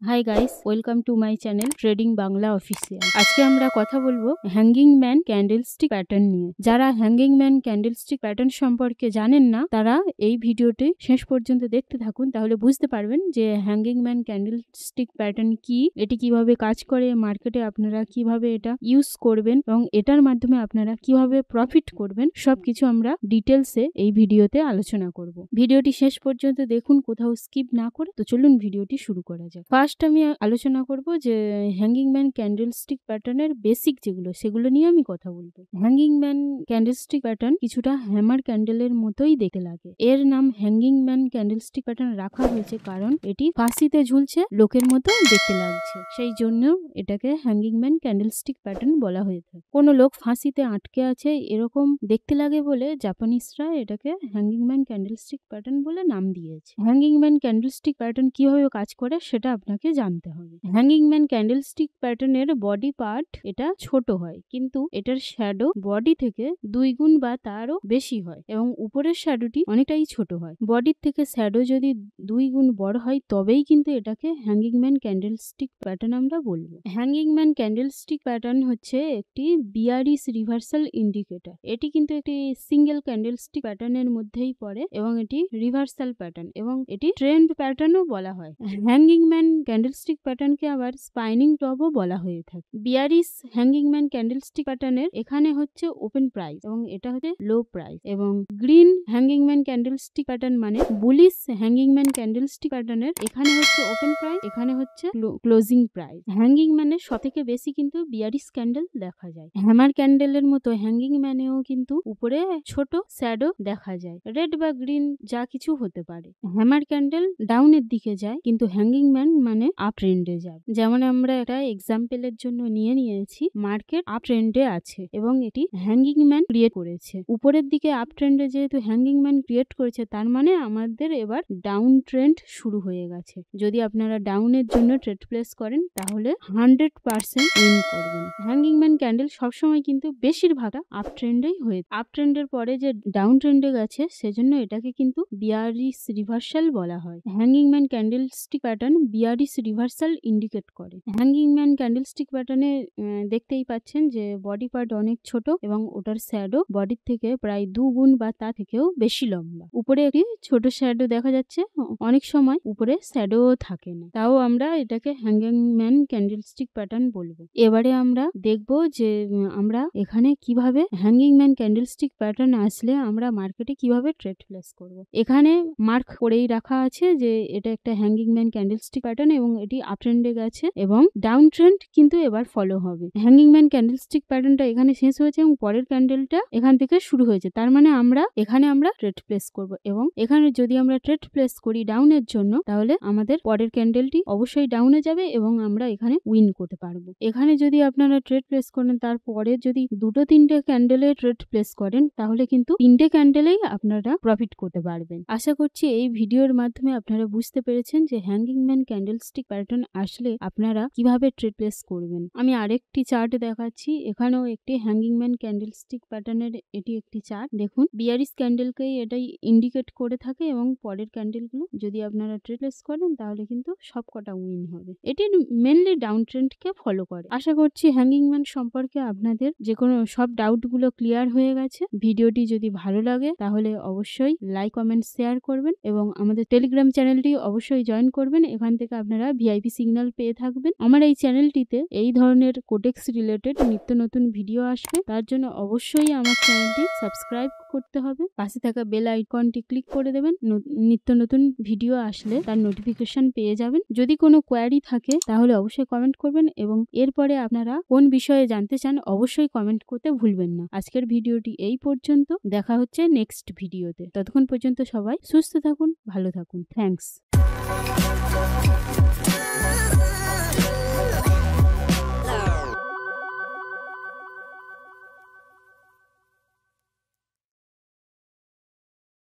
Hi guys, welcome to my channel trading Bangla official. আজকে আমরা কথা বলবো হ্যাঙ্গিং ম্যান ক্যান্ডেলস্টিক প্যাটার্ন নিয়ে। যারা হ্যাঙ্গিং ম্যান ক্যান্ডেলস্টিক প্যাটার্ন সম্পর্কে জানেন না তারা এই ভিডিওটি শেষ পর্যন্ত দেখতে থাকুন, তাহলে বুঝতে পারবেন যে হ্যাঙ্গিং ম্যান ক্যান্ডেলস্টিক প্যাটার্ন কি, এটি কিভাবে কাজ করে, মার্কেটে আপনারা কিভাবে এটা ইউজ করবেন এবং এটার মাধ্যমে আপনারা কিভাবে প্রফিট করবেন, সবকিছু আমরা ডিটেলসে এই ভিডিওতে আলোচনা করব। ভিডিওটি শেষ পর্যন্ত দেখুন, কোথাও স্কিপ না করে। তো চলুন ভিডিওটি শুরু করা যাক। ফার্স্ট আমি আলোচনা করব যে হ্যাঙ্গিং ম্যান ক্যান্ডেলস্টিক প্যাটার্নের বেসিক যেগুলো, সেগুলো নিয়ে আমি কথা বলবো। হ্যাঙ্গিং ম্যান ক্যান্ডেলস্টিক প্যাটার্ন কিছুটা হ্যামার ক্যান্ডেলের মতোই দেখতে লাগে। এর নাম হ্যাঙ্গিং ম্যান ক্যান্ডেলস্টিক প্যাটার্ন রাখা হয়েছে কারণ এটি ফাঁসিতে ঝুলছে লোকের মতো দেখতে লাগছে, সেই জন্য এটাকে হ্যাঙ্গিং ম্যান ক্যান্ডেলস্টিক প্যাটার্ন বলা হয়ে থাকে। কোনো লোক ফাঁসিতে আটকে আছে এরকম দেখতে লাগে বলে জাপানিজরা এটাকে হ্যাঙ্গিং ম্যান ক্যান্ডেলস্টিক প্যাটার্ন বলে নাম দিয়েছে। হ্যাঙ্গিং ম্যান ক্যান্ডেলস্টিক প্যাটার্ন কিভাবে কাজ করে সেটা আপনাকে জানতে হবে। হ্যাঙ্গিং ম্যান ক্যান্ডেলস্টিক প্যাটার্নের বডি পার্ট এটা ছোট হয়, কিন্তু এটার শ্যাডো বডি থেকে 2 গুণ বা তারও বেশি হয় এবং উপরের শ্যাডোটি অনেকটাই ছোট হয়। বডির থেকে শ্যাডো যদি 2 গুণ বড় হয় তবেই কিন্তু এটাকে হ্যাঙ্গিং ম্যান ক্যান্ডেলস্টিক প্যাটার্ন আমরা বলবো। হ্যাঙ্গিং ম্যান ক্যান্ডেলস্টিক প্যাটার্ন হচ্ছে একটি বিয়ারিশ রিভার্সাল ইন্ডিকেটর। এটি কিন্তু একটি সিঙ্গেল ক্যান্ডেলস্টিক প্যাটার্নের মধ্যেই পড়ে এবং এটি রিভার্সাল প্যাটার্ন এবং এটি ট্রেন্ড প্যাটার্নও বলা হয়। হ্যাঙ্গিং ম্যান ক্যান্ডেলস্টিক প্যাটার্নকে আবার স্পাইনিং টপও বলা হয়ে থাকে। বিয়ারিশ হ্যাঙ্গিং ম্যান ক্যান্ডেলস্টিক প্যাটার্নের এখানে হচ্ছে ওপেন প্রাইস এবং এটা হচ্ছে লো প্রাইস, এবং green hanging man candlestick pattern মানে বুলিশ হ্যাঙ্গিং ম্যান ক্যান্ডেলস্টিক প্যাটার্নের এখানে হচ্ছে ওপেন প্রাইস, এখানে হচ্ছে ক্লোজিং প্রাইস। হ্যাঙ্গিং ম্যানের সবথেকে বেশি কিন্তু বিয়ারিশ ক্যান্ডেল দেখা যায়। হ্যামার ক্যান্ডেলের মতো হ্যাঙ্গিং ম্যানেও কিন্তু উপরে ছোট শ্যাডো দেখা যায়, রেড বা গ্রিন যা কিছু হতে পারে। হ্যামার ক্যান্ডেল ডাউনের দিকে যায় কিন্তু হ্যাঙ্গিং ম্যান মানে আপ ট্রেন্ডে যায়। যেমন আমরা একটা এক্সাম্পলের জন্য নিয়েছি, মার্কেট আপ ট্রেন্ডে আছে এবং এটি হ্যাঙ্গিং ম্যান ক্রিয়েট করেছে। উপরের দিকে আপ ট্রেন্ডে যেহেতু হ্যাঙ্গিং ম্যান ক্রিয়েট করেছে, তার মানে আমাদের এবার ডাউন ট্রেন্ড শুরু হয়ে গেছে। যদি আপনারা ডাউনের জন্য ট্রেড প্লেস করেন তাহলে 100% উইন করবেন। হ্যাঙ্গিং ম্যান ক্যান্ডেল সবসময় কিন্তু বেশিরভাগটা আপ ট্রেন্ডেই হয়ে, আপ ট্রেন্ডের পরে যে ডাউন ট্রেন্ডে গেছে সেজন্য এটাকে কিন্তু বিয়ারিশ রিভার্সাল বলা হয়। Hanging man candlestick pattern bearish reversal indicate করে। হ্যাঙ্গিং ম্যান ক্যান্ডেলস্টিক প্যাটার্নে দেখতেই পাচ্ছেন যে বডি পার্ট অনেক ছোট এবং ওটার শ্যাডো বডির থেকে প্রায় 2 গুণ বা তা থেকেও বেশি লম্বা। উপরে একটি ছোট শ্যাডো দেখা যাচ্ছে, অনেক সময় উপরে শ্যাডো থাকে না, তাও আমরা এটাকে হ্যাঙ্গিং ম্যান ক্যান্ডেলস্টিক প্যাটার্ন বলবো। এবারে আমরা দেখব যে আমরা এখানে কিভাবে হ্যাঙ্গিং ম্যান ক্যান্ডেলস্টিক প্যাটার্ন আসলে আমরা মার্কেটে কিভাবে ট্রেড প্লেস করব। এখানে মার্ক করেই রাখা আছে যে এটা একটা হ্যাঙ্গিং ম্যান ক্যান্ডেলস্টিক প্যাটার্ন এবং এটি আপ ট্রেন্ডে গেছে এবং ডাউন ট্রেন্ড কিন্তু এবার ফলো হবে। হ্যাঙ্গিং ম্যান ক্যান্ডেলস্টিক প্যাটার্নটা এখানে শেষ হয়েছে এবং পরের ক্যান্ডেলটা এখান থেকে শুরু হয়েছে, তার মানে এখানে আমরা ট্রেড প্লেস করব এবং এখানে যদি আমরা ট্রেড প্লেস করি ডাউনের জন্য তাহলে আমাদের পরের ক্যান্ডেলটি অবশ্যই ডাউনে যাবে এবং আমরা এখানে উইন করতে পারবো। এখানে যদি আপনারা ট্রেড প্লেস করেন তারপরে যদি 2-3টে ক্যান্ডেলে ট্রেড প্লেস করেন তাহলে কিন্তু 3টে ক্যান্ডেলেই আপনারা প্রফিট করতে পারবেন। আশা করছি এই ভিডিওর মাধ্যমে আপনারা বুঝতে পেরেছেন যে হ্যাঙ্গিং ম্যান ক্যান্ডেলস্টিক প্যাটার্ন আসলে আপনারা কিভাবে ট্রেড প্লেস করবেন। আমি আরেকটি চার্ট দেখাচ্ছি, এখানেও একটি হ্যাঙ্গিং ম্যান ক্যান্ডেলস্টিক প্যাটার্নের এটি একটি চার্ট। দেখুন বিয়ারিশ ক্যান্ডেলকেই এটাই ইন্ডিকেট করে থাকে এবং পরের ক্যান্ডেলগুলো যদি আপনারা ট্রেড প্লেস করেন তাহলে কিন্তু সবকটা উইন হবে। এটি মেনলি ডাউন ট্রেন্ডকে ফলো করে। আশা করছি হ্যাঙ্গিং ম্যান সম্পর্কে আপনাদের যে কোনো সব ডাউটগুলো ক্লিয়ার হয়ে গেছে। ভিডিওটি যদি ভালো লাগে তাহলে অবশ্যই লাইক, কমেন্ট, শেয়ার করবেন এবং আমাদের টেলিগ্রাম চ্যানেলটি অবশ্যই জয়েন করবেন। এখান থেকে আপনারা ভিআইপি সিগন্যাল পেয়ে থাকবেন। আমার এই চ্যানেলটিতে এই ধরনের কোটেক্স রিলেটেড নিত্য নতুন ভিডিও আসবে, তার জন্য অবশ্যই আমার চ্যানেলটি সাবস্ক্রাইব করতে হবে। পাশে থাকা বেল আইকনটি ক্লিক করে দেবেন, নিত্য নতুন ভিডিও আসলে তার নোটিফিকেশন পেয়ে যাবেন। যদি কোনো কোয়ারি থাকে তাহলে অবশ্যই কমেন্ট করবেন এবং এরপরে আপনারা কোন বিষয়ে জানতে চান অবশ্যই কমেন্ট করতে ভুলবেন না। আজকের ভিডিওটি এই পর্যন্ত, দেখা হচ্ছে নেক্সট ভিডিওতে। ততক্ষণ পর্যন্ত সবাই সুস্থ থাকুন, ভালো থাকুন। থ্যাঙ্কস।